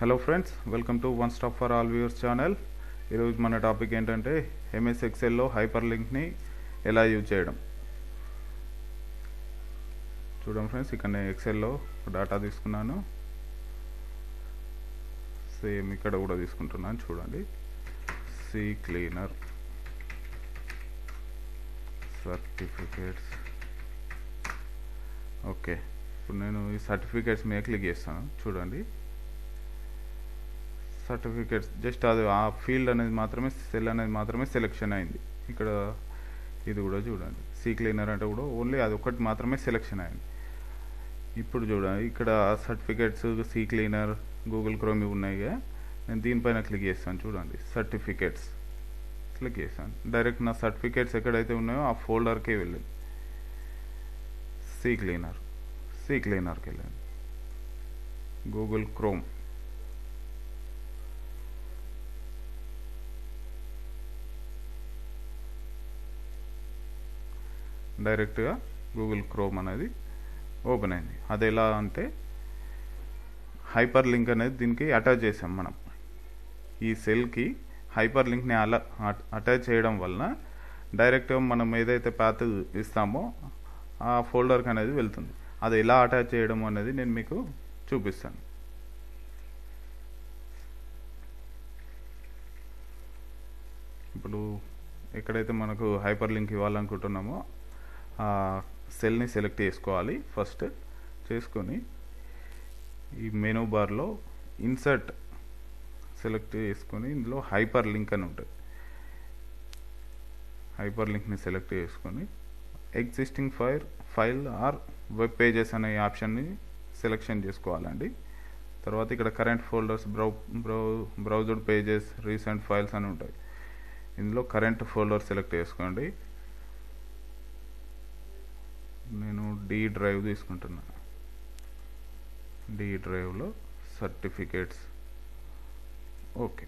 Hello friends, welcome to one stop for all viewers channel. ఈరోజు మన topic ఏంటంటే MS ఎక్సెల్లో hyper లింక్ని ఎలా యూజ్ చేయడం. చూడండి ఫ్రెండ్స్, ఇక్కడ నేను ఎక్సెల్లో డేటా తీసుకున్నాను, సేమ్ ఇక్కడ కూడా తీసుకుంటున్నాను. చూడండి, సి క్లీనర్ సర్టిఫికేట్స్. ఓకే, ఇప్పుడు నేను ఈ సర్టిఫికేట్స్ మీద క్లిక్ చేస్తాను. చూడండి, సర్టిఫికేట్స్ జస్ట్ అది ఆ ఫీల్డ్ అనేది మాత్రమే, సెల్ అనేది మాత్రమే సెలెక్షన్ అయింది. ఇక్కడ ఇది కూడా చూడండి, సి క్లీనర్ అంటే కూడా ఓన్లీ అది ఒకటి మాత్రమే సెలెక్షన్ అయింది. ఇప్పుడు చూడండి, ఇక్కడ certificates, C cleaner, Google Chrome ఉన్నాయి కదా, నేను దీనిపైన క్లిక్ చేస్తాను. చూడండి, సర్టిఫికేట్స్ క్లిక్ చేస్తాను. డైరెక్ట్ నా సర్టిఫికేట్స్ ఎక్కడైతే ఉన్నాయో ఆ ఫోల్డర్కే వెళ్ళింది. సి క్లీనర్కి వెళ్ళండి. గూగుల్ క్రోమ్, డైరెక్ట్గా గూగుల్ క్రోమ్ అనేది ఓపెన్ అయింది. అది ఎలా అంటే హైపర్ లింక్ అనేది దీనికి అటాచ్ చేసాం మనం. ఈ సెల్కి హైపర్ లింక్ని అలా అటాచ్ చేయడం వలన డైరెక్ట్గా మనం ఏదైతే పాత్ ఇస్తామో ఆ ఫోల్డర్కి అనేది వెళ్తుంది. అది ఎలా అటాచ్ చేయడం అనేది నేను మీకు చూపిస్తాను. ఇప్పుడు ఎక్కడైతే మనకు హైపర్ లింక్ ఇవ్వాలనుకుంటున్నామో ఆ సెల్ని సెలెక్ట్ చేసుకోవాలి. ఫస్ట్ చేసుకొని ఈ మెనూ బార్లో ఇన్సర్ట్ సెలెక్ట్ చేసుకొని ఇందులో హైపర్ లింక్ అని ఉంటుంది. హైపర్ లింక్ని సెలెక్ట్ చేసుకొని existing file or web pages అనే ఆప్షన్ని సెలెక్షన్ చేసుకోవాలండి. తర్వాత ఇక్కడ current folders, browsed pages, recent files అని ఉంటాయి. ఇందులో కరెంట్ ఫోల్డర్ సెలెక్ట్ చేసుకోండి. నేను డి డ్రైవ్ తీసుకుంటున్నాను. డి డ్రైవ్లో సర్టిఫికేట్స్. ఓకే,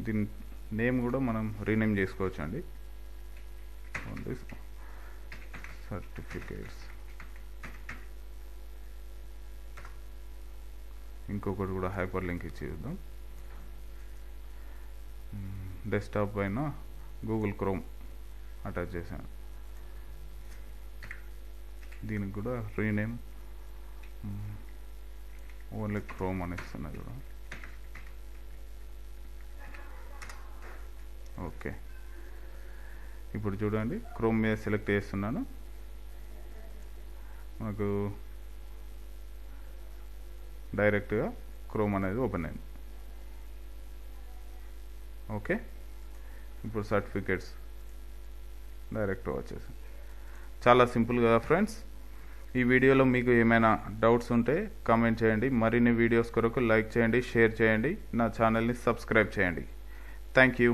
దీని నేమ్ కూడా మనం రీనేమ్ చేసుకోవచ్చు అండి. సర్టిఫికేట్స్. ఇంకొకటి కూడా హైపర్ లింక్ ఇచ్చి చూద్దాం. డెస్క్టాప్ పైన గూగుల్ క్రోమ్ అటాచ్ చేశాను. దీనికి కూడా రీనేమ్ ఓన్లీ క్రోమ్ అని ఇస్తున్నది కూడా. ఓకే, ఇప్పుడు చూడండి, క్రోమ్ మీద సెలెక్ట్ చేస్తున్నాను. మనకు డైరెక్ట్గా క్రోమ్ అనేది ఓపెన్ అయింది. ఓకే, ఇప్పుడు సర్టిఫికేట్స్ డైరెక్ట్గా వచ్చేసింది. చాలా సింపుల్ కదా ఫ్రెండ్స్. ఈ వీడియోలో మీకు ఏమైనా డౌట్స్ ఉంటే కామెంట్ చేయండి. మరిన్ని వీడియోస్ కొరకు లైక్ చేయండి, షేర్ చేయండి, నా ఛానల్ని సబ్స్క్రైబ్ చేయండి. Thank you.